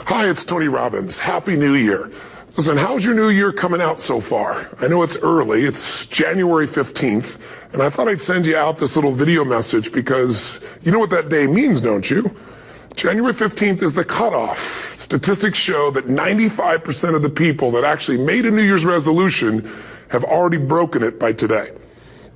Hi, it's Tony Robbins. Happy New Year. Listen, how's your new year coming out so far? I know it's early. It's January 15th, and I thought I'd send you out this little video message because you know what that day means, don't you? January 15th is the cutoff. Statistics show that 95% of the people that actually made a New Year's resolution have already broken it by today.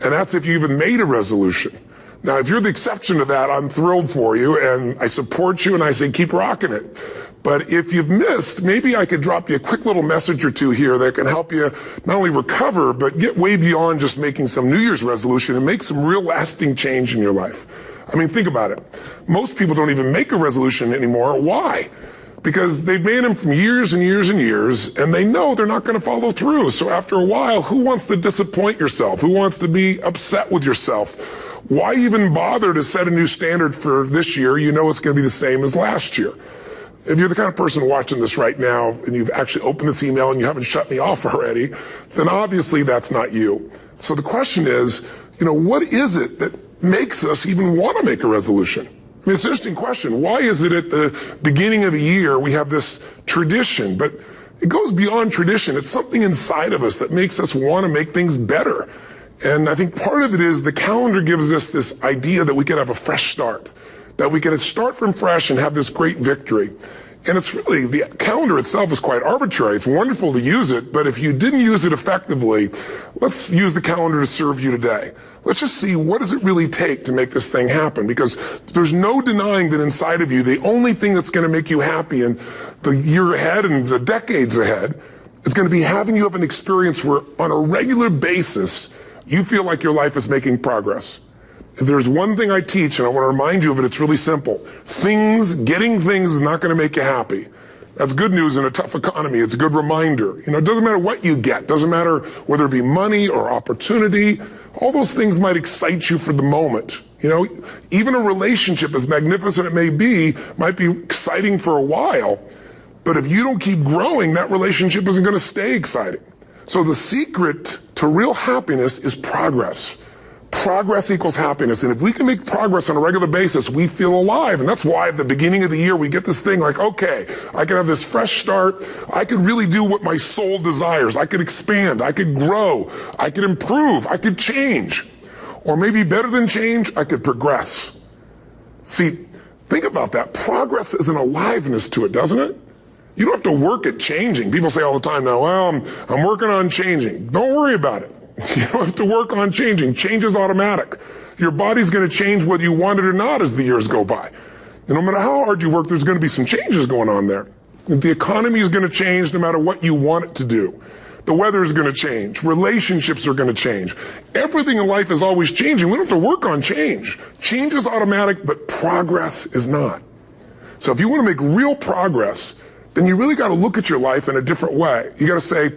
And that's if you even made a resolution. Now, if you're the exception to that, I'm thrilled for you, and I support you, and I say keep rocking it. But if you've missed, maybe I could drop you a quick little message or two here that can help you not only recover, but get way beyond just making some New Year's resolution and make some real lasting change in your life. I mean, think about it. Most people don't even make a resolution anymore. Why? Because they've made them from years and years and years, and they know they're not going to follow through. So after a while, who wants to disappoint yourself? Who wants to be upset with yourself? Why even bother to set a new standard for this year? You know it's going to be the same as last year. If you're the kind of person watching this right now and you've actually opened this email and you haven't shut me off already, then obviously that's not you. So the question is, what is it that makes us even want to make a resolution? I mean, it's an interesting question. Why is it at the beginning of the year we have this tradition? But it goes beyond tradition. It's something inside of us that makes us want to make things better. And I think part of it is the calendar gives us this idea that we can have a fresh start, that we can start from fresh and have this great victory. And it's really, the calendar itself is quite arbitrary. It's wonderful to use it, but if you didn't use it effectively, let's use the calendar to serve you today. Let's just see, what does it really take to make this thing happen? Because there's no denying that inside of you, the only thing that's going to make you happy in the year ahead and the decades ahead is going to be having you have an experience where on a regular basis, you feel like your life is making progress. If there's one thing I teach, and I want to remind you of it, it's really simple. Getting things is not going to make you happy. That's good news in a tough economy. It's a good reminder. It doesn't matter what you get. Doesn't matter whether it be money or opportunity. All those things might excite you for the moment. Even a relationship, as magnificent it may be, might be exciting for a while. But if you don't keep growing, that relationship isn't going to stay exciting. So the secret to real happiness is progress. Progress equals happiness. And if we can make progress on a regular basis, we feel alive. And that's why at the beginning of the year, we get this thing like, okay, I can have this fresh start. I could really do what my soul desires. I could expand. I could grow. I could improve. I could change. Or maybe better than change, I could progress. See, think about that. Progress is an aliveness to it, doesn't it? You don't have to work at changing. People say all the time now, well, I'm working on changing. Don't worry about it. You don't have to work on changing. Change is automatic. Your body's going to change whether you want it or not as the years go by. And no matter how hard you work, there's going to be some changes going on there. The economy is going to change no matter what you want it to do. The weather is going to change. Relationships are going to change. Everything in life is always changing. We don't have to work on change. Change is automatic, but progress is not. So if you want to make real progress, then you really got to look at your life in a different way. You got to say,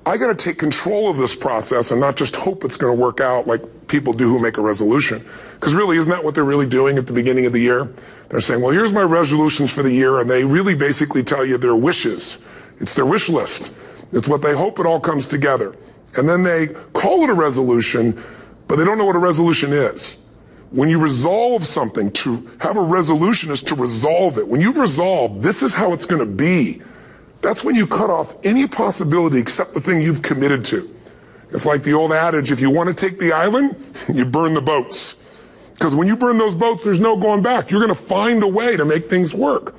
I got to take control of this process and not just hope it's going to work out like people do who make a resolution. Because really, isn't that what they're really doing at the beginning of the year? They're saying, well, here's my resolutions for the year, and they really basically tell you their wishes. It's their wish list. It's what they hope it all comes together. And then they call it a resolution, but they don't know what a resolution is. When you resolve something, to have a resolution is to resolve it. When you've resolved, this is how it's going to be. That's when you cut off any possibility except the thing you've committed to. It's like the old adage, if you want to take the island, you burn the boats. Because when you burn those boats, there's no going back. You're going to find a way to make things work.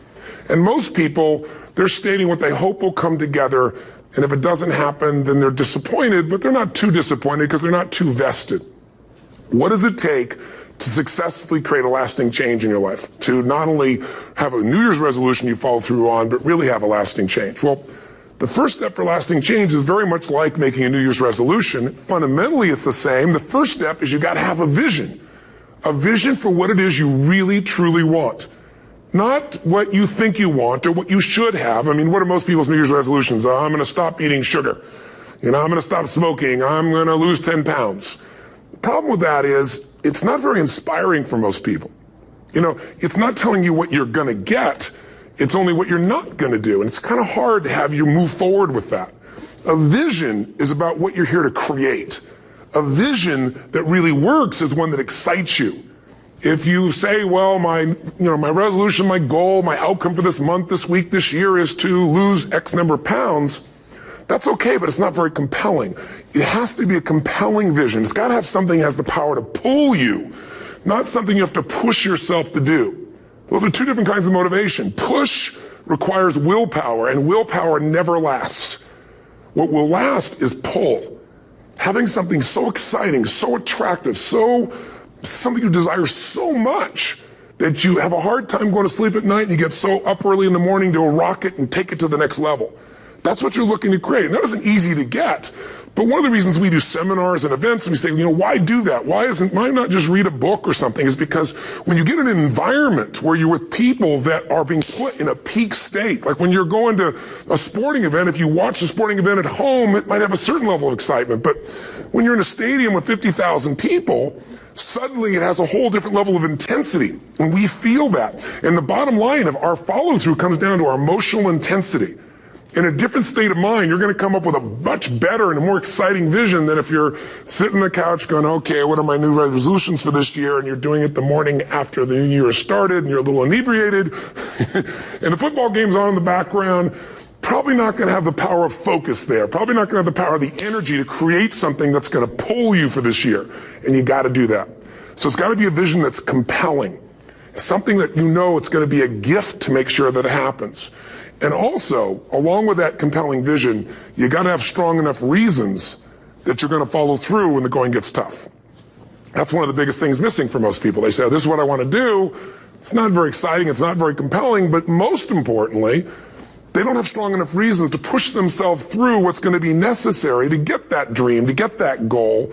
And most people, they're stating what they hope will come together, and if it doesn't happen, then they're disappointed, but they're not too disappointed because they're not too vested. What does it take to successfully create a lasting change in your life? To not only have a New Year's resolution you follow through on, but really have a lasting change? Well, the first step for lasting change is very much like making a New Year's resolution. Fundamentally, it's the same. The first step is you got to have a vision for what it is you really, truly want. Not what you think you want or what you should have. I mean, what are most people's New Year's resolutions? I'm going to stop eating sugar. I'm going to stop smoking. I'm going to lose 10 pounds. The problem with that is, it's not very inspiring for most people. It's not telling you what you're going to get. It's only what you're not going to do. And it's kind of hard to have you move forward with that. A vision is about what you're here to create. A vision that really works is one that excites you. If you say, well, my resolution, my goal, my outcome for this month, this week, this year is to lose X number of pounds, that's okay, but it's not very compelling. It has to be a compelling vision. It's got to have something that has the power to pull you, not something you have to push yourself to do. Those are two different kinds of motivation. Push requires willpower, and willpower never lasts. What will last is pull. Having something so exciting, so attractive, something you desire so much that you have a hard time going to sleep at night and you get so up early in the morning to rock it and take it to the next level. That's what you're looking to create. And that isn't easy to get. But one of the reasons we do seminars and events and we say, why do that? Why not just read a book or something? Is because when you get in an environment where you're with people that are being put in a peak state, like when you're going to a sporting event, if you watch a sporting event at home, it might have a certain level of excitement. But when you're in a stadium with 50,000 people, suddenly it has a whole different level of intensity. And we feel that. And the bottom line of our follow-through comes down to our emotional intensity. In a different state of mind, you're going to come up with a much better and a more exciting vision than if you're sitting on the couch going, okay, what are my new resolutions for this year? And you're doing it the morning after the new year started and you're a little inebriated and the football game's on in the background. Probably not going to have the power of focus there. Probably not going to have the power of the energy to create something that's going to pull you for this year. And you got to do that. So it's got to be a vision that's compelling. Something that it's going to be a gift to make sure that it happens. And also, along with that compelling vision, you got to have strong enough reasons that you're going to follow through when the going gets tough. That's one of the biggest things missing for most people. They say, this is what I want to do. It's not very exciting. It's not very compelling. But most importantly, they don't have strong enough reasons to push themselves through what's going to be necessary to get that dream, to get that goal,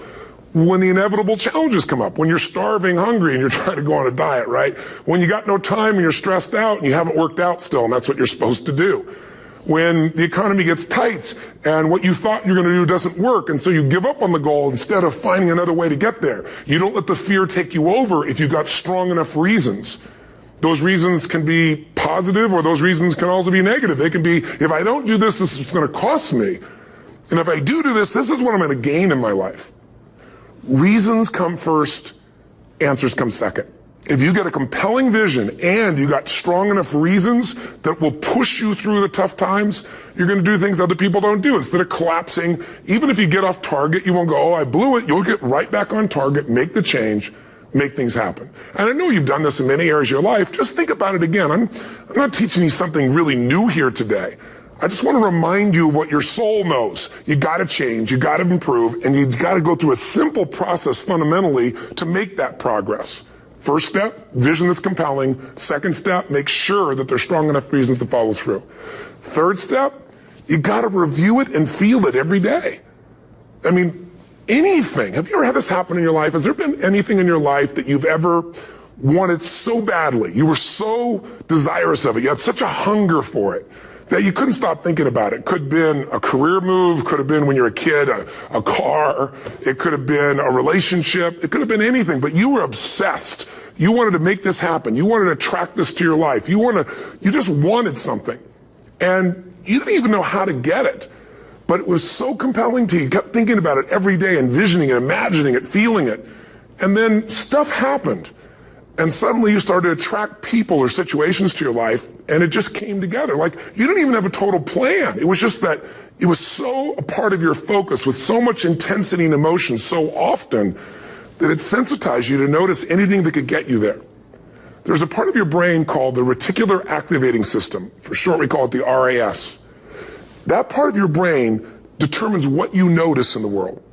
when the inevitable challenges come up, when you're starving, hungry, and you're trying to go on a diet, right? When you got no time and you're stressed out and you haven't worked out still, and that's what you're supposed to do. When the economy gets tight and what you thought you're going to do doesn't work, and so you give up on the goal instead of finding another way to get there. You don't let the fear take you over if you've got strong enough reasons. Those reasons can be positive, or those reasons can also be negative. They can be, if I don't do this, this is going to cost me. And if I do this, this is what I'm going to gain in my life. Reasons come first, answers come second. If you get a compelling vision and you got strong enough reasons that will push you through the tough times, you're going to do things other people don't do. Instead of collapsing, even if you get off target, you won't go, oh, I blew it. You'll get right back on target, make the change, make things happen. And I know you've done this in many areas of your life. Just think about it again. I'm not teaching you something really new here today. I just want to remind you of what your soul knows. You got to change, you got to improve, and you got to go through a simple process fundamentally to make that progress. First step, vision that's compelling. Second step, make sure that there's strong enough reasons to follow through. Third step, you got to review it and feel it every day. I mean, anything. Have you ever had this happen in your life? Has there been anything in your life that you've ever wanted so badly? You were so desirous of it. You had such a hunger for it that you couldn't stop thinking about it. Could have been a career move, could have been when you were a kid, a car, it could have been a relationship, it could have been anything, but you were obsessed. You wanted to make this happen. You wanted to attract this to your life. You just wanted something. And you didn't even know how to get it. But it was so compelling to you. You kept thinking about it every day, envisioning it, imagining it, feeling it. And then stuff happened. And suddenly you started to attract people or situations to your life, and it just came together. Like, you didn't even have a total plan. It was just that it was so a part of your focus with so much intensity and emotion so often that it sensitized you to notice anything that could get you there. There's a part of your brain called the reticular activating system. For short, we call it the RAS. That part of your brain determines what you notice in the world.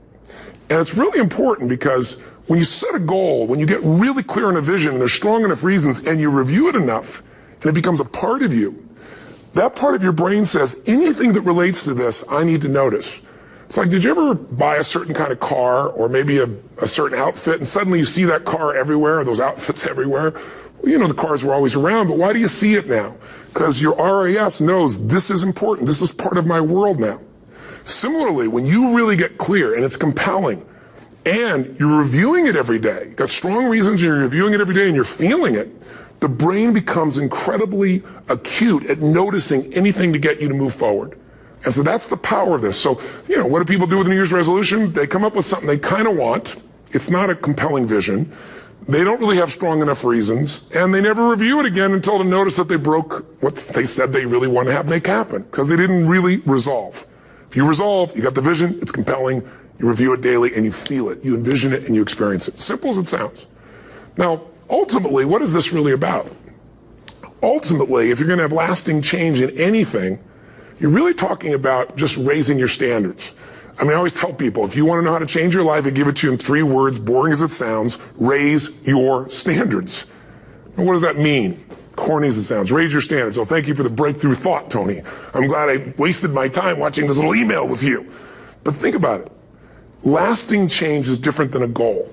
And it's really important because when you set a goal, when you get really clear on a vision and there's strong enough reasons and you review it enough and it becomes a part of you, that part of your brain says, anything that relates to this, I need to notice. It's like, did you ever buy a certain kind of car or maybe a certain outfit and suddenly you see that car everywhere or those outfits everywhere? Well, you know, the cars were always around, but why do you see it now? Because your RAS knows this is important. This is part of my world now. Similarly, when you really get clear and it's compelling, and you're reviewing it every day, you've got strong reasons, you're reviewing it every day and you're feeling it, the brain becomes incredibly acute at noticing anything to get you to move forward. And so that's the power of this. So, you know, what do people do with a New Year's resolution? They come up with something they kind of want. It's not a compelling vision. They don't really have strong enough reasons, and they never review it again until they notice that they broke what they said they really want to have make happen, because they didn't really resolve. If you resolve, you got the vision, it's compelling, you review it daily, and you feel it, you envision it, and you experience it. Simple as it sounds. Now, ultimately, what is this really about? Ultimately, if you're going to have lasting change in anything, you're really talking about just raising your standards. I mean, I always tell people, if you want to know how to change your life, I give it to you in 3 words, boring as it sounds: raise your standards. And what does that mean? Corny as it sounds. Raise your standards. Oh, thank you for the breakthrough thought, Tony. I'm glad I wasted my time watching this little email with you. But think about it. Lasting change is different than a goal.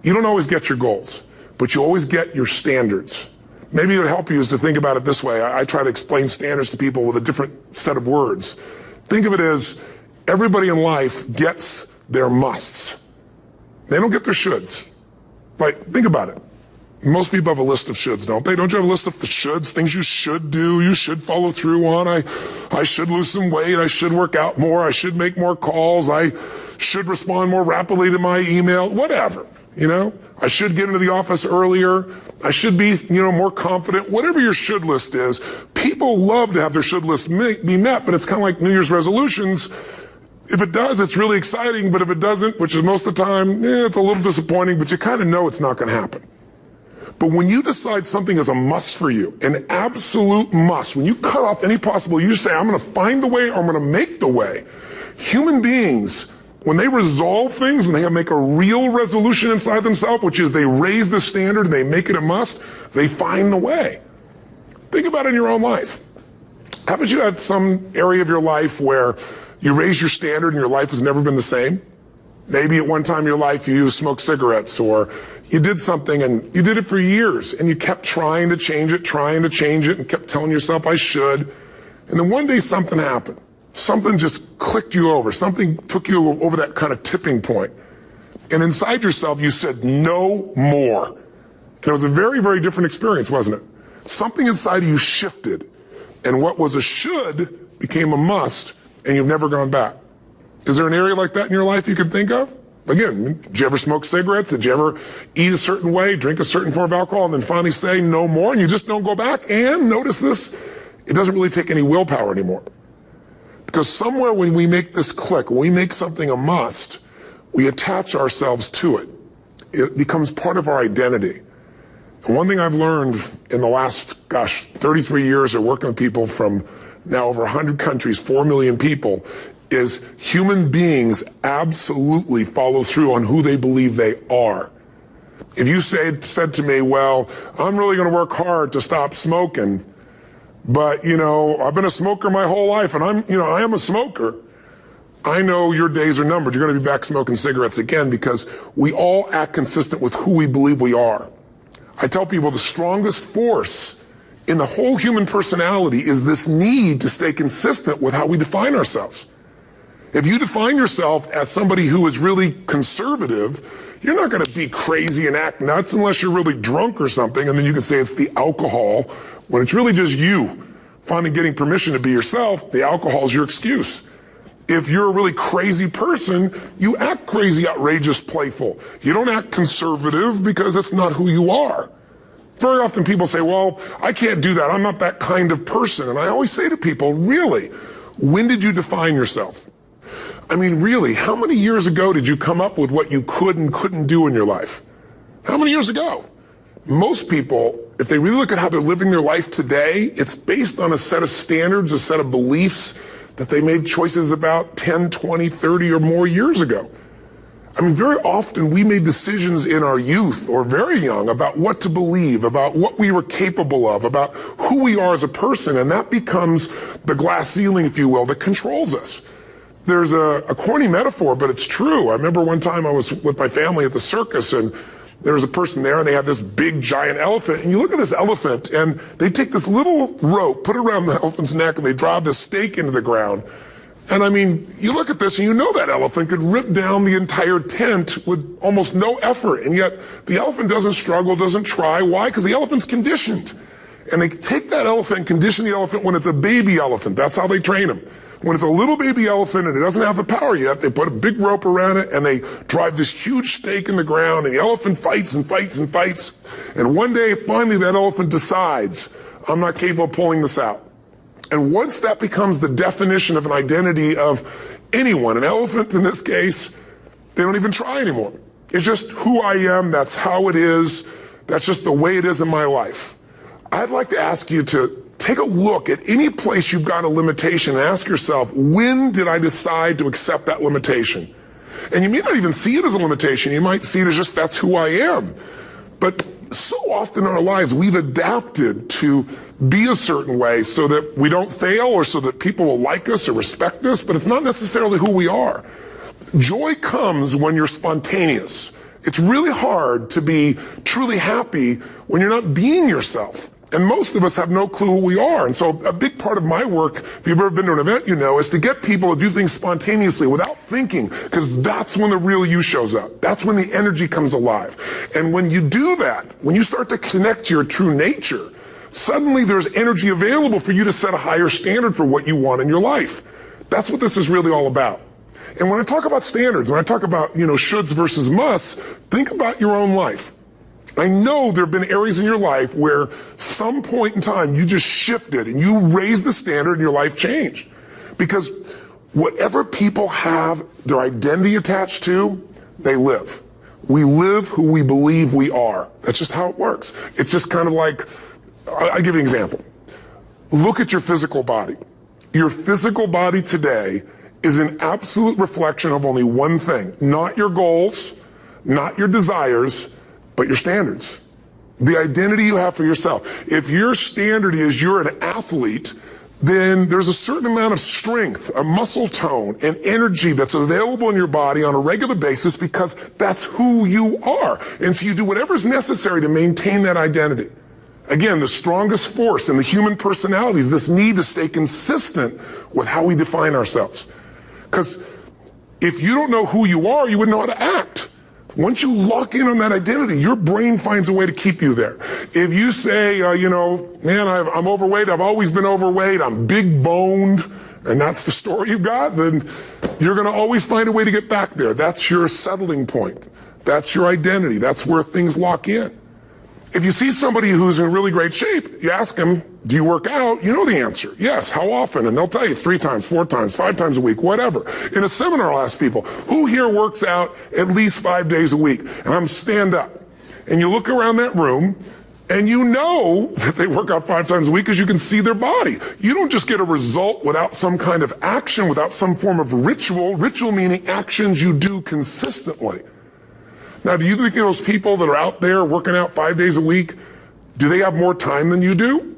You don't always get your goals, but you always get your standards. Maybe it would help you is to think about it this way. I try to explain standards to people with a different set of words. Think of it as everybody in life gets their musts. They don't get their shoulds. Like, think about it. Most people have a list of shoulds, don't they? Don't you have a list of the shoulds, things you should do, you should follow through on? I should lose some weight, I should work out more, I should make more calls, I should respond more rapidly to my email, whatever, you know? I should get into the office earlier, I should be, more confident. Whatever your should list is, people love to have their should list be met, but it's kind of like New Year's resolutions. If it does, it's really exciting, but if it doesn't, which is most of the time, it's a little disappointing, but you kind of know it's not going to happen. But when you decide something is a must for you, an absolute must, when you cut off any possible, you say, I'm going to find the way or I'm going to make the way. Human beings, when they resolve things, when they make a real resolution inside themselves, which is they raise the standard and they make it a must, they find the way. Think about it in your own life. Haven't you had some area of your life where you raise your standard and your life has never been the same? Maybe at one time in your life you smoked cigarettes, or you did something and you did it for years and you kept trying to change it, and kept telling yourself, I should. And then one day something happened. Something just clicked you over. Something took you over that kind of tipping point. And inside yourself you said, no more. And it was a very, very different experience, wasn't it? Something inside of you shifted, and what was a should became a must, and you've never gone back. Is there an area like that in your life you can think of? Again, did you ever smoke cigarettes? Did you ever eat a certain way, drink a certain form of alcohol, and then finally say no more, and you just don't go back? And notice this, it doesn't really take any willpower anymore. Because somewhere when we make this click, when we make something a must, we attach ourselves to it. It becomes part of our identity. And one thing I've learned in the last, 33 years of working with people from now over 100 countries, 4 million people, is human beings absolutely follow through on who they believe they are. If you said to me, well, I'm really going to work hard to stop smoking, but, I've been a smoker my whole life, and I am a smoker, I know your days are numbered. You're going to be back smoking cigarettes again, because we all act consistent with who we believe we are. I tell people the strongest force in the whole human personality is this need to stay consistent with how we define ourselves. If you define yourself as somebody who is really conservative, you're not going to be crazy and act nuts unless you're really drunk or something, and then you can say it's the alcohol, when it's really just you finally getting permission to be yourself. The alcohol is your excuse. If you're a really crazy person, you act crazy, outrageous, playful. You don't act conservative because that's not who you are. Very often people say, well, I can't do that. I'm not that kind of person. And I always say to people, really, when did you define yourself? I mean, really, how many years ago did you come up with what you could and couldn't do in your life? How many years ago? Most people, if they really look at how they're living their life today, it's based on a set of standards, a set of beliefs that they made choices about 10, 20, 30 or more years ago. I mean, very often we made decisions in our youth or very young about what to believe, about what we were capable of, about who we are as a person, and that becomes the glass ceiling, if you will, that controls us. There's a corny metaphor, but it's true. I remember one time I was with my family at the circus, and there was a person there, and they had this big, giant elephant. And you look at this elephant, and they take this little rope, put it around the elephant's neck, and they drive this stake into the ground. And I mean, you look at this, and you know that elephant could rip down the entire tent with almost no effort. And yet, the elephant doesn't struggle, doesn't try. Why? Because the elephant's conditioned. And they take that elephant and condition the elephant when it's a baby elephant. That's how they train him. When it's a little baby elephant and it doesn't have the power yet, they put a big rope around it and they drive this huge stake in the ground, and the elephant fights and fights and fights. And one day, finally, that elephant decides, I'm not capable of pulling this out. And once that becomes the definition of an identity of anyone, an elephant in this case, they don't even try anymore. It's just who I am, that's how it is, that's just the way it is in my life. I'd like to ask you to take a look at any place you've got a limitation and ask yourself, when did I decide to accept that limitation? And you may not even see it as a limitation. You might see it as just that's who I am. But so often in our lives, we've adapted to be a certain way so that we don't fail or so that people will like us or respect us, but it's not necessarily who we are. Joy comes when you're spontaneous. It's really hard to be truly happy when you're not being yourself. And most of us have no clue who we are. And so a big part of my work, if you've ever been to an event, you know, is to get people to do things spontaneously without thinking, because that's when the real you shows up. That's when the energy comes alive. And when you do that, when you start to connect to your true nature, suddenly there's energy available for you to set a higher standard for what you want in your life. That's what this is really all about. And when I talk about standards, when I talk about, shoulds versus musts, think about your own life. I know there have been areas in your life where some point in time you just shifted and you raised the standard and your life changed. Because whatever people have their identity attached to, they live. We live who we believe we are. That's just how it works. It's just kind of like, I'll give you an example. Look at your physical body. Your physical body today is an absolute reflection of only one thing, not your goals, not your desires, but your standards. The identity you have for yourself. If your standard is you're an athlete, then there's a certain amount of strength, a muscle tone, and energy that's available in your body on a regular basis because that's who you are. And so you do whatever's necessary to maintain that identity. Again, the strongest force in the human personality is this need to stay consistent with how we define ourselves. Because if you don't know who you are, you wouldn't know how to act. Once you lock in on that identity, your brain finds a way to keep you there. If you say, man, I'm overweight, I've always been overweight, I'm big boned, and that's the story you've got, then you're going to always find a way to get back there. That's your settling point. That's your identity. That's where things lock in. If you see somebody who's in really great shape, you ask them, do you work out? You know the answer. Yes. How often? And they'll tell you 3 times, 4 times, 5 times a week, whatever. In a seminar, I'll ask people, who here works out at least 5 days a week? And I'm stand up. And you look around that room, and you know that they work out 5 times a week because you can see their body. You don't just get a result without some kind of action, without some form of ritual. Ritual meaning actions you do consistently. Now, do you think those people that are out there working out 5 days a week, do they have more time than you do?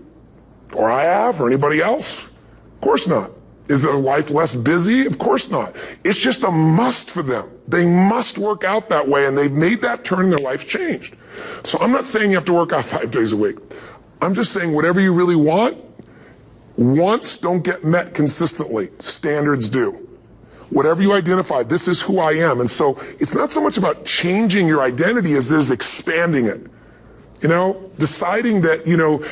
Or I have, or anybody else? Of course not. Is their life less busy? Of course not. It's just a must for them. They must work out that way, and they've made that turn and their life changed. So I'm not saying you have to work out 5 days a week. I'm just saying whatever you really want, wants don't get met consistently. Standards do. Whatever you identify, this is who I am. And so it's not so much about changing your identity as there's expanding it. Deciding that,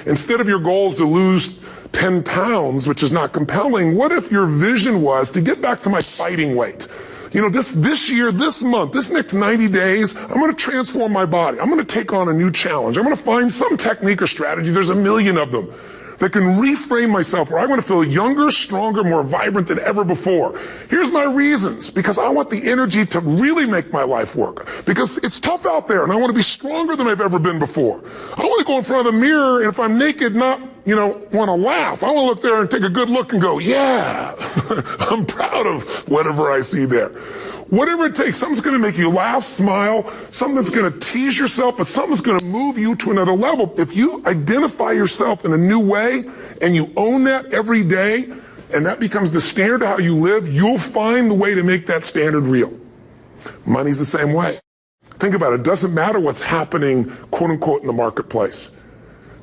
instead of your goals to lose 10 pounds, which is not compelling, what if your vision was to get back to my fighting weight? This year, this month, this next 90 days, I'm going to transform my body. I'm going to take on a new challenge. I'm going to find some technique or strategy. There's a million of them that can reframe myself where I want to feel younger, stronger, more vibrant than ever before. Here's my reasons. Because I want the energy to really make my life work. Because it's tough out there and I want to be stronger than I've ever been before. I want to go in front of the mirror and if I'm naked, not, want to laugh. I want to look there and take a good look and go, yeah, I'm proud of whatever I see there. Whatever it takes, something's going to make you laugh, smile, something's going to tease yourself, but something's going to move you to another level. If you identify yourself in a new way and you own that every day, and that becomes the standard of how you live, you'll find the way to make that standard real. Money's the same way. Think about it. It doesn't matter what's happening, quote unquote, in the marketplace.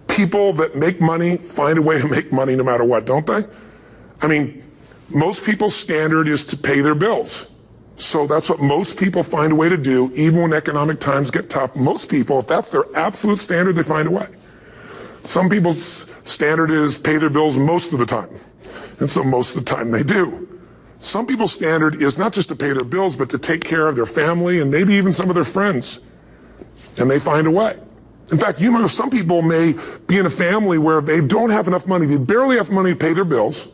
People that make money find a way to make money no matter what, don't they? I mean, most people's standard is to pay their bills. So that's what most people find a way to do, even when economic times get tough. Most people, if that's their absolute standard, they find a way. Some people's Standard is pay their bills most of the time. And so most of the time they do. Some people's standard is not just to pay their bills, but to take care of their family and maybe even some of their friends. And they find a way. In fact, you know, some people may be in a family where they don't have enough money. They barely have money to pay their bills.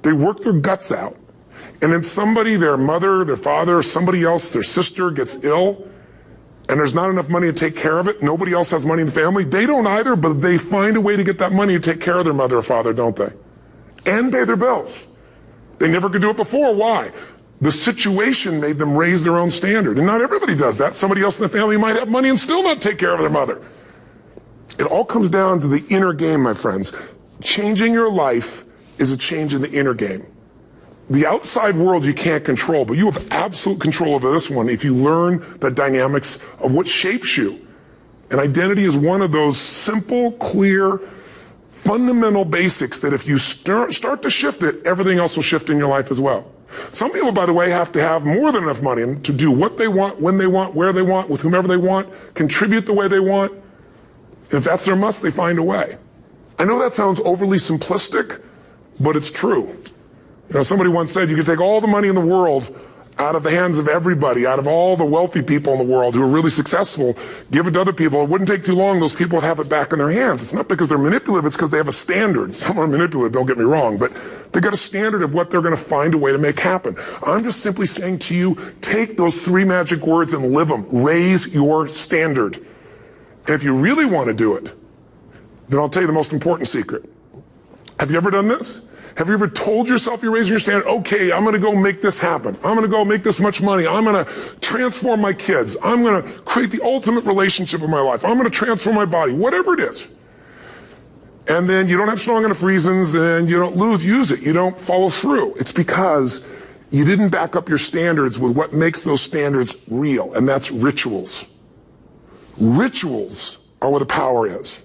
They work their guts out. And then somebody, their mother, their father, somebody else, their sister gets ill, and there's not enough money to take care of it. Nobody else has money in the family. They don't either, but they find a way to get that money to take care of their mother or father, don't they? And pay their bills. They never could do it before. Why? The situation made them raise their own standard. And not everybody does that. Somebody else in the family might have money and still not take care of their mother. It all comes down to the inner game, my friends. Changing your life is a change in the inner game. The outside world you can't control, but you have absolute control over this one if you learn the dynamics of what shapes you. And identity is one of those simple, clear, fundamental basics that if you start to shift it, everything else will shift in your life as well. Some people, by the way, have to have more than enough money to do what they want, when they want, where they want, with whomever they want, contribute the way they want. And if that's their must, they find a way. I know that sounds overly simplistic, but it's true. You know, somebody once said you can take all the money in the world out of the hands of everybody, out of all the wealthy people in the world who are really successful, give it to other people. It wouldn't take too long, those people would have it back in their hands. It's not because they're manipulative, it's because they have a standard. Some are manipulative, don't get me wrong, but they got a standard of what they're going to find a way to make happen. I'm just simply saying to you, take those 3 magic words and live them. Raise your standard. And if you really want to do it, then I'll tell you the most important secret. Have you ever done this? Have you ever told yourself you're raising your standard? Okay, I'm going to go make this happen. I'm going to go make this much money. I'm going to transform my kids. I'm going to create the ultimate relationship of my life. I'm going to transform my body, whatever it is. And then you don't have strong enough reasons and you don't use it. You don't follow through. It's because you didn't back up your standards with what makes those standards real, and that's rituals. Rituals are where the power is.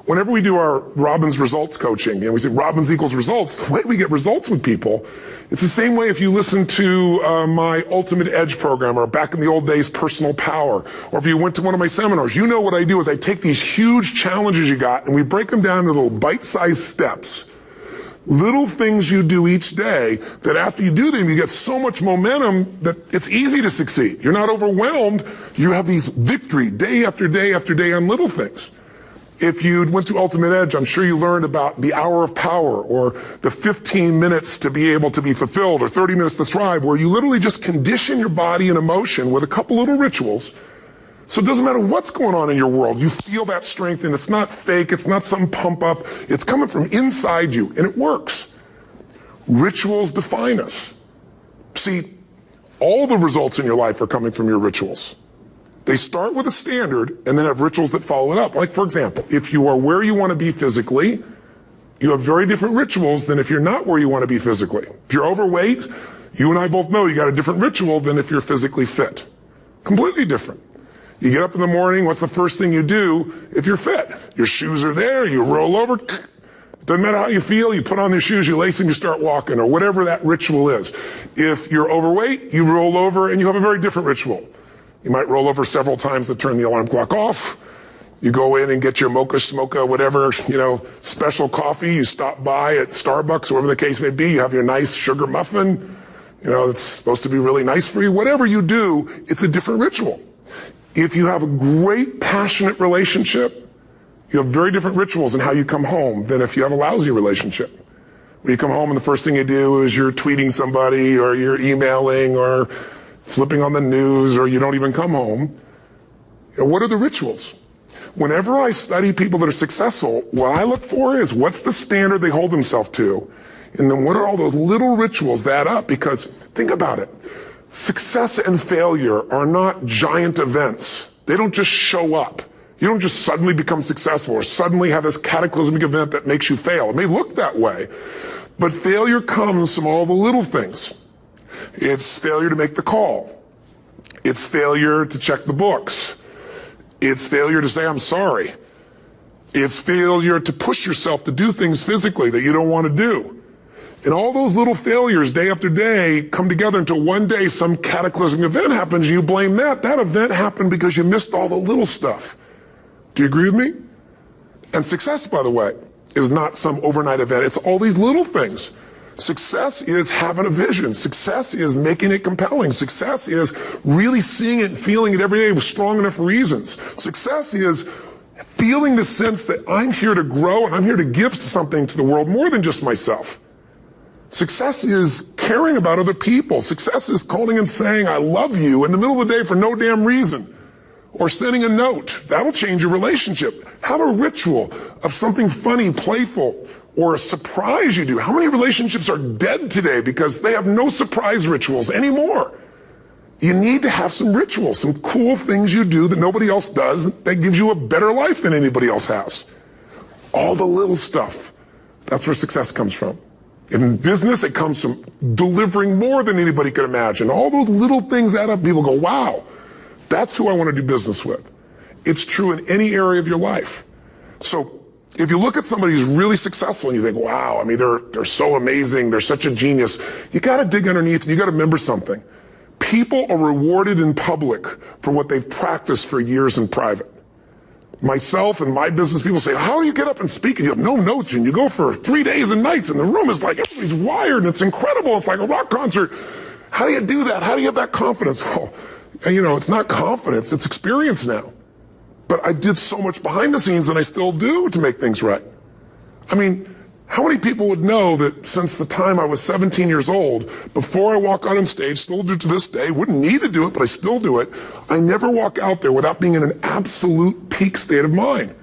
Whenever we do our Robbins results coaching, and we say Robbins equals results, the way we get results with people, it's the same way if you listen to my Ultimate Edge program, or back in the old days, Personal Power, or if you went to one of my seminars. You know what I do is I take these huge challenges you got and we break them down into little bite-sized steps. Little things you do each day that after you do them, you get so much momentum that it's easy to succeed. You're not overwhelmed. You have these victory day after day after day on little things. If you went to Ultimate Edge, I'm sure you learned about the hour of power, or the 15 minutes to be able to be fulfilled, or 30 minutes to thrive, where you literally just condition your body and emotion with a couple little rituals. So it doesn't matter what's going on in your world, you feel that strength, and it's not fake, it's not some pump up, it's coming from inside you, and it works. Rituals define us. See, all the results in your life are coming from your rituals. They start with a standard and then have rituals that follow it up. Like, for example, if you are where you want to be physically, you have very different rituals than if you're not where you want to be physically. If you're overweight, you and I both know you got a different ritual than if you're physically fit. Completely different. You get up in the morning, what's the first thing you do if you're fit? Your shoes are there, you roll over, doesn't matter how you feel, you put on your shoes, you lace them, you start walking, or whatever that ritual is. If you're overweight, you roll over and you have a very different ritual. You might roll over several times to turn the alarm clock off. You go in and get your mocha, smocha, whatever, special coffee. You stop by at Starbucks, whatever the case may be. You have your nice sugar muffin. It's supposed to be really nice for you. Whatever you do, it's a different ritual. If you have a great, passionate relationship, you have very different rituals in how you come home than if you have a lousy relationship. When you come home and the first thing you do is you're tweeting somebody, or you're emailing, or flipping on the news, or you don't even come home. What are the rituals? Whenever I study people that are successful, what I look for is what's the standard they hold themselves to, and then what are all those little rituals that add up? Because think about it. Success and failure are not giant events. They don't just show up. You don't just suddenly become successful or suddenly have this cataclysmic event that makes you fail. It may look that way, but failure comes from all the little things. It's failure to make the call. It's failure to check the books. It's failure to say, I'm sorry. It's failure to push yourself to do things physically that you don't want to do. And all those little failures day after day come together until one day some cataclysmic event happens and you blame that. That event happened because you missed all the little stuff. Do you agree with me? And success, by the way, is not some overnight event. It's all these little things. Success is having a vision. Success is making it compelling. Success is really seeing it and feeling it every day with strong enough reasons. Success is feeling the sense that I'm here to grow and I'm here to give something to the world more than just myself. Success is caring about other people. Success is calling and saying, I love you in the middle of the day for no damn reason. Or sending a note. That'll change your relationship. Have a ritual of something funny, playful, or a surprise you do. How many relationships are dead today because they have no surprise rituals anymore? You need to have some rituals, some cool things you do that nobody else does that gives you a better life than anybody else has. All the little stuff. That's where success comes from. In business, it comes from delivering more than anybody could imagine. All those little things add up. People go, wow, that's who I want to do business with. It's true in any area of your life. So if you look at somebody who's really successful and you think, wow, I mean, they're so amazing, they're such a genius, you got to dig underneath and you got to remember something. People are rewarded in public for what they've practiced for years in private. Myself and my business people say, how do you get up and speak and you have no notes and you go for 3 days and nights and the room is like, everybody's wired and it's incredible. It's like a rock concert. How do you do that? How do you have that confidence? Oh, you know, it's not confidence, it's experience now. But I did so much behind the scenes and I still do to make things right. I mean, how many people would know that since the time I was 17 years old, before I walk out on stage, still do to this day, wouldn't need to do it, but I still do it, I never walk out there without being in an absolute peak state of mind.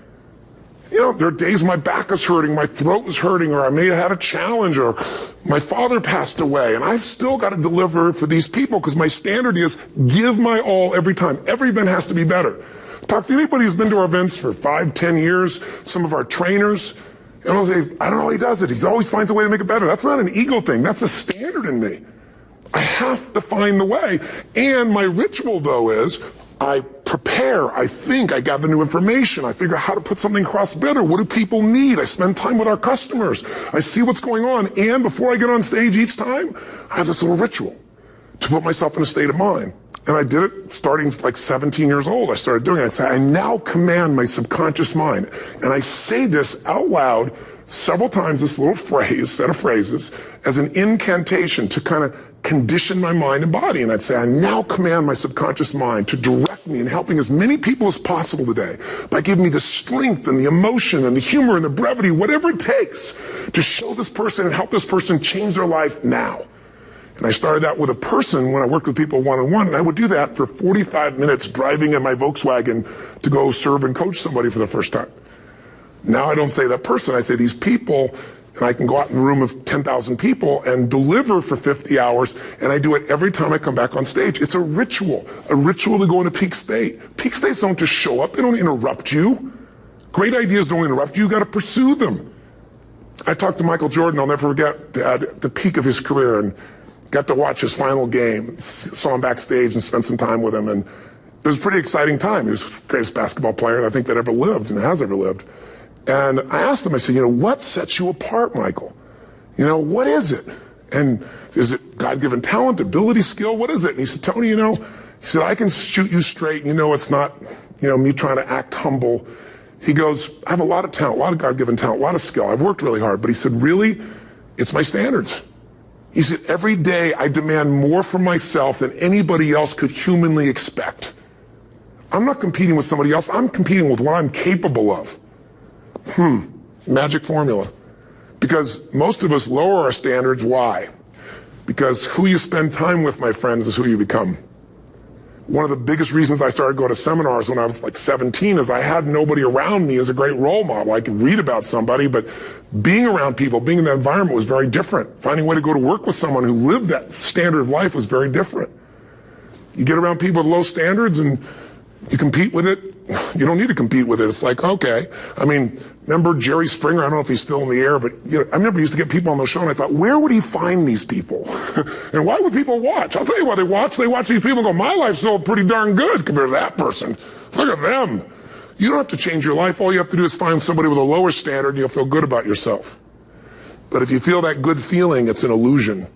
You know, there are days my back is hurting, my throat was hurting, or I may have had a challenge, or my father passed away, and I've still got to deliver for these people because my standard is give my all every time. Every event has to be better. Talk to anybody who's been to our events for 5, 10 years, some of our trainers, and I'll say, I don't know how he does it. He always finds a way to make it better. That's not an ego thing. That's a standard in me. I have to find the way. And my ritual, though, is I prepare, I think, I gather new information, I figure out how to put something across better. What do people need? I spend time with our customers. I see what's going on. And before I get on stage each time, I have this little ritual to put myself in a state of mind. And I did it starting like 17 years old. I started doing it. I'd say, I now command my subconscious mind. And I say this out loud several times, this little phrase, set of phrases, as an incantation to kind of condition my mind and body. And I'd say, I now command my subconscious mind to direct me in helping as many people as possible today by giving me the strength and the emotion and the humor and the brevity, whatever it takes to show this person and help this person change their life now. And I started that with a person when I worked with people one-on-one, and I would do that for 45 minutes driving in my Volkswagen to go serve and coach somebody for the first time. Now I don't say that person, I say these people, and I can go out in a room of 10,000 people and deliver for 50 hours, and I do it every time I come back on stage. It's a ritual to go into peak state. Peak states don't just show up, they don't interrupt you. Great ideas don't interrupt you, you gotta pursue them. I talked to Michael Jordan, I'll never forget, at the peak of his career, and got to watch his final game, saw him backstage and spent some time with him, and it was a pretty exciting time. He was the greatest basketball player I think that ever lived and has ever lived. And I asked him, I said, you know, what sets you apart, Michael? You know, what is it? And is it God-given talent, ability, skill? What is it? And he said, Tony, you know, he said, I can shoot you straight, and you know it's not, you know, me trying to act humble. He goes, I have a lot of talent, a lot of God-given talent, a lot of skill. I've worked really hard. But he said, really, it's my standards. He said, every day I demand more from myself than anybody else could humanly expect. I'm not competing with somebody else. I'm competing with what I'm capable of. Magic formula. Because most of us lower our standards. Why? Because who you spend time with, my friends, is who you become. One of the biggest reasons I started going to seminars when I was like 17 is I had nobody around me as a great role model. I could read about somebody, but being around people, being in that environment was very different. Finding a way to go to work with someone who lived that standard of life was very different. You get around people with low standards and you compete with it. You don't need to compete with it. It's like, okay. I mean, remember Jerry Springer? I don't know if he's still in the air, but you know, I remember he used to get people on the show, and I thought, where would he find these people? And why would people watch? I'll tell you why they watch. They watch these people and go, my life's still pretty darn good compared to that person. Look at them. You don't have to change your life. All you have to do is find somebody with a lower standard, and you'll feel good about yourself. But if you feel that good feeling, it's an illusion.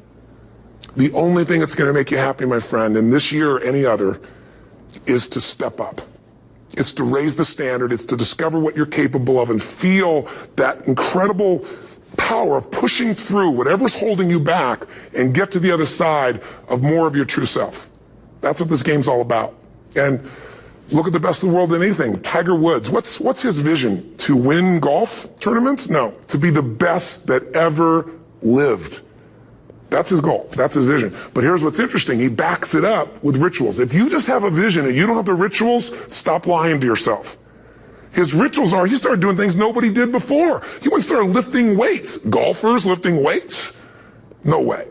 The only thing that's going to make you happy, my friend, in this year or any other, is to step up. It's to raise the standard. It's to discover what you're capable of and feel that incredible power of pushing through whatever's holding you back and get to the other side of more of your true self. That's what this game's all about. And look at the best in the world in anything. Tiger Woods, what's his vision? To win golf tournaments? No, to be the best that ever lived. That's his goal. That's his vision. But here's what's interesting. He backs it up with rituals. If you just have a vision and you don't have the rituals, stop lying to yourself. His rituals are, he started doing things nobody did before. He went and started lifting weights. Golfers lifting weights? No way.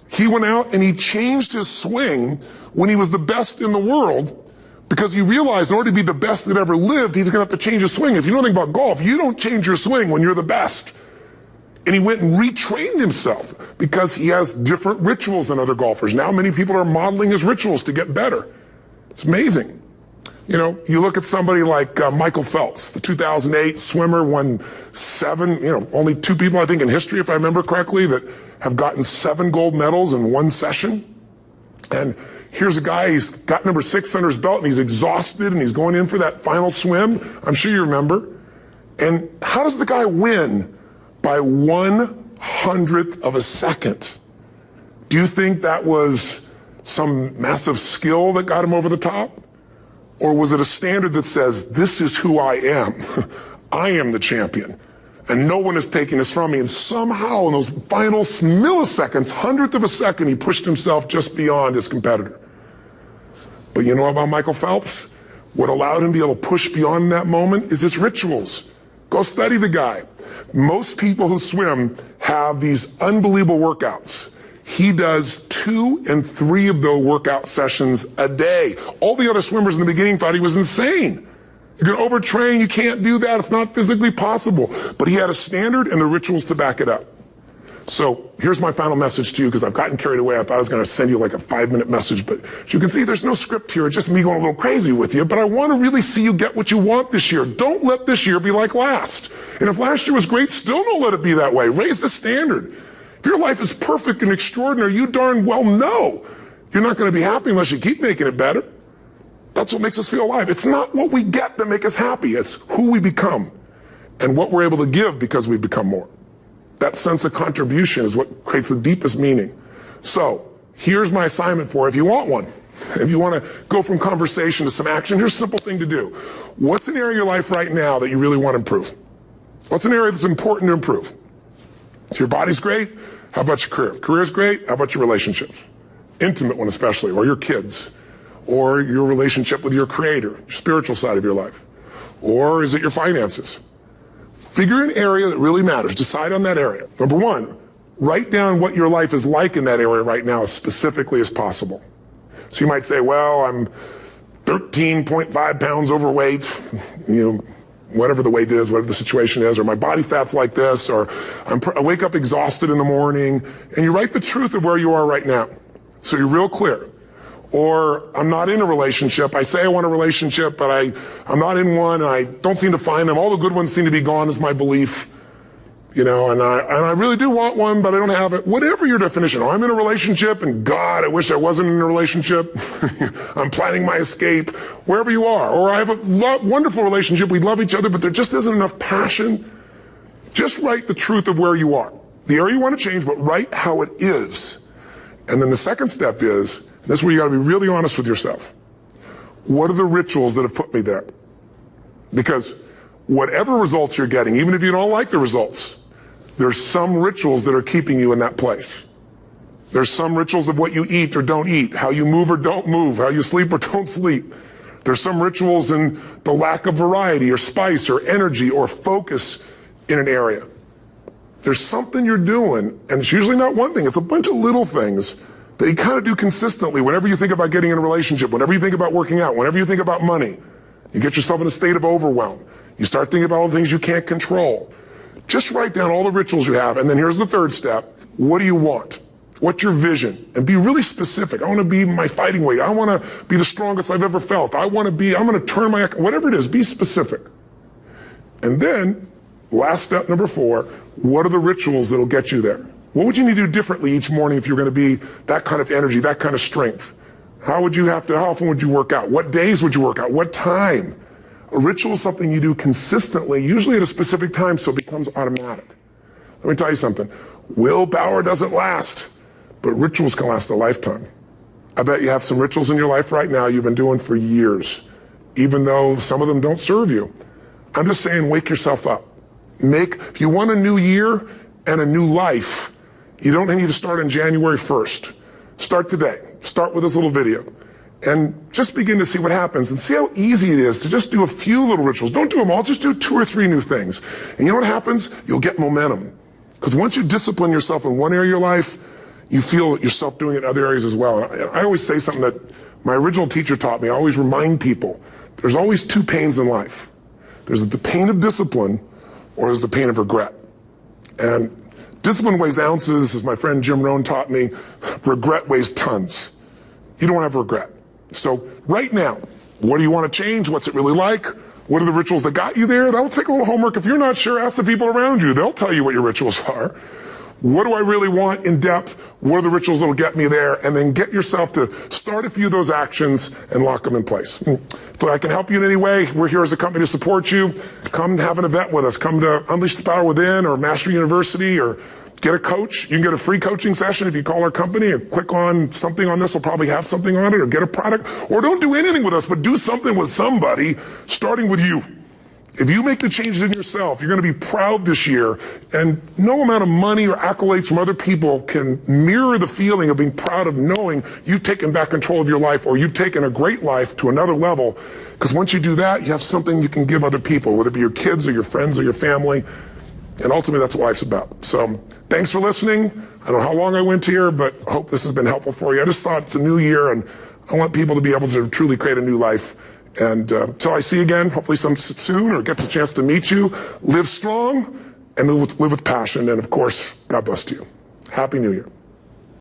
He went out and he changed his swing when he was the best in the world because he realized in order to be the best that ever lived, he's going to have to change his swing. If you know anything about golf, you don't change your swing when you're the best. And he went and retrained himself because he has different rituals than other golfers. Now many people are modeling his rituals to get better. It's amazing. You know, you look at somebody like Michael Phelps, the 2008 swimmer, won 7, only 2 people I think in history, if I remember correctly, that have gotten 7 gold medals in one session. And here's a guy, he's got number 6 under his belt and he's exhausted and he's going in for that final swim. I'm sure you remember. And how does the guy win? By 1/100th of a second. Do you think that was some massive skill that got him over the top? Or was it a standard that says, this is who I am? I am the champion. And no one is taking this from me. And somehow in those final milliseconds, 100th of a second, he pushed himself just beyond his competitor. But you know about Michael Phelps? What allowed him to be able to push beyond that moment is his rituals. Go study the guy. Most people who swim have these unbelievable workouts. He does 2 and 3 of those workout sessions a day. All the other swimmers in the beginning thought he was insane. You're going to overtrain, you can't do that, it's not physically possible. But he had a standard and the rituals to back it up. So here's my final message to you, because I've gotten carried away. I thought I was going to send you like a 5-minute message, but as you can see, there's no script here. It's just me going a little crazy with you. But I want to really see you get what you want this year. Don't let this year be like last. And if last year was great, still don't let it be that way. Raise the standard. If your life is perfect and extraordinary, you darn well know you're not going to be happy unless you keep making it better. That's what makes us feel alive. It's not what we get that makes us happy. It's who we become and what we're able to give because we become more. That sense of contribution is what creates the deepest meaning. So here's my assignment for you, if you want one. If you want to go from conversation to some action, here's a simple thing to do. What's an area of your life right now that you really want to improve? What's an area that's important to improve? If your body's great, how about your career? If career's great, how about your relationships? Intimate one especially, or your kids, or your relationship with your creator, your spiritual side of your life. Or is it your finances? Figure an area that really matters. Decide on that area. Number 1, write down what your life is like in that area right now as specifically as possible. So you might say, well, I'm 13.5 pounds overweight, whatever the weight is, whatever the situation is, or my body fat's like this, or I wake up exhausted in the morning, and you write the truth of where you are right now. So you're real clear. Or I'm not in a relationship. I say I want a relationship, but I'm not in one, and I don't seem to find them. All the good ones seem to be gone is my belief. And I really do want one, but I don't have it. Whatever your definition. Or I'm in a relationship, and God, I wish I wasn't in a relationship. I'm planning my escape. Wherever you are. Or I have a wonderful relationship. We love each other, but there just isn't enough passion. Just write the truth of where you are. The area you want to change, but write how it is. And then the second step is, this is where you got to be really honest with yourself. What are the rituals that have put me there? Because whatever results you're getting, even if you don't like the results, there's some rituals that are keeping you in that place. There's some rituals of what you eat or don't eat, how you move or don't move, how you sleep or don't sleep. There's some rituals in the lack of variety or spice or energy or focus in an area. There's something you're doing, and it's usually not one thing, it's a bunch of little things that you kind of do consistently whenever you think about getting in a relationship, whenever you think about working out, whenever you think about money. You get yourself in a state of overwhelm. You start thinking about all the things you can't control. Just write down all the rituals you have, and then here's the third step. What do you want? What's your vision? And be really specific. I want to be my fighting weight. I want to be the strongest I've ever felt. I'm going to turn my, whatever it is, be specific. And then, last step, number 4, what are the rituals that'll get you there? What would you need to do differently each morning if you're going to be that kind of energy, that kind of strength? How often would you work out? What days would you work out? What time? A ritual is something you do consistently, usually at a specific time, so it becomes automatic. Let me tell you something. Willpower doesn't last, but rituals can last a lifetime. I bet you have some rituals in your life right now you've been doing for years, even though some of them don't serve you. I'm just saying, wake yourself up. If you want a new year and a new life, you don't need to start on January 1st. Start today. Start with this little video. And just begin to see what happens and see how easy it is to just do a few little rituals. Don't do them all, just do 2 or 3 new things. And you know what happens? You'll get momentum. Because once you discipline yourself in one area of your life, you feel yourself doing it in other areas as well. And I always say something that my original teacher taught me. I always remind people, there's always 2 pains in life. There's the pain of discipline, or there's the pain of regret. And discipline weighs ounces, as my friend Jim Rohn taught me. Regret weighs tons. You don't have regret. So right now, what do you want to change? What's it really like? What are the rituals that got you there? That'll take a little homework. If you're not sure, ask the people around you. They'll tell you what your rituals are. What do I really want in depth? What are the rituals that'll get me there? And then get yourself to start a few of those actions and lock them in place. If I can help you in any way, we're here as a company to support you. Come have an event with us. Come to Unleash the Power Within or Mastery University, or get a coach. You can get a free coaching session if you call our company and click on something on this. We'll probably have something on it, or get a product. Or don't do anything with us, but do something with somebody, starting with you. If you make the changes in yourself, you're going to be proud this year, and no amount of money or accolades from other people can mirror the feeling of being proud of knowing you've taken back control of your life, or you've taken a great life to another level. Because once you do that, you have something you can give other people, whether it be your kids or your friends or your family. And ultimately, that's what life's about. So thanks for listening. I don't know how long I went here, but I hope this has been helpful for you. I just thought it's a new year, and I want people to be able to truly create a new life. And until I see you again, hopefully soon, or gets a chance to meet you, live strong and live with passion. And of course, God bless you. Happy New Year.